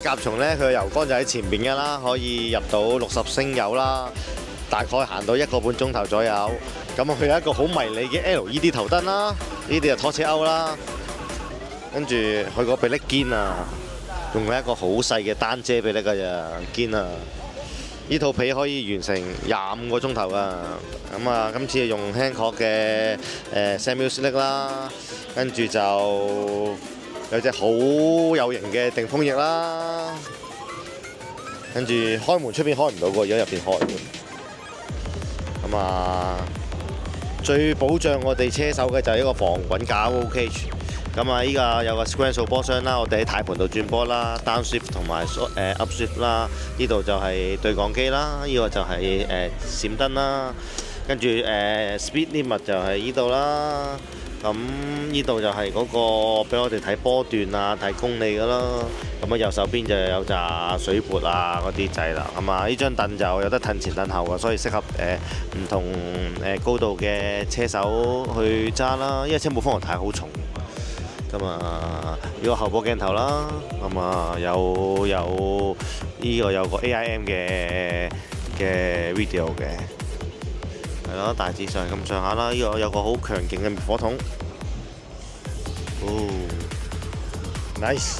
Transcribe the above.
甲蟲咧，佢個油缸就喺前邊㗎啦，可以入到60升油啦，大概行到1個半鐘頭左右。咁佢有一個好迷你嘅 LED 頭燈啦，呢啲就拖車鈎啦。跟住佢個臂力堅啊，用一個好細嘅單遮臂力㗎咋，堅啊！呢套皮可以完成25個鐘頭啊！咁啊，今次用 Hancock 嘅Samuel Slick 啦，跟住就有隻好有型嘅定風翼啦，跟住開門出邊開唔到喎，而家入邊開嘅。咁啊，最保障我哋車手嘅就係一個防滾架 roll cage。咁啊，依個有個 square 數波箱啦，我哋喺軚盤度轉波啦 ，down shift 同埋up shift 啦。呢度就係對講機啦，呢個就係閃燈啦。跟住speed limit 就係呢度啦。咁呢度就係嗰個俾我哋睇波段啊、睇公里噶啦。咁啊，右手邊就有紮水撥啊嗰啲掣啦。咁啊，呢張凳就有得褪前褪後嘅，所以適合唔同高度嘅車手去揸啦。因為車冇方向太好重。咁啊，呢個後部鏡頭啦，咁啊有呢個有個 AIM 嘅 video 嘅，係咯，大致上咁上下啦。呢個有個好強勁嘅滅火筒，哦，nice。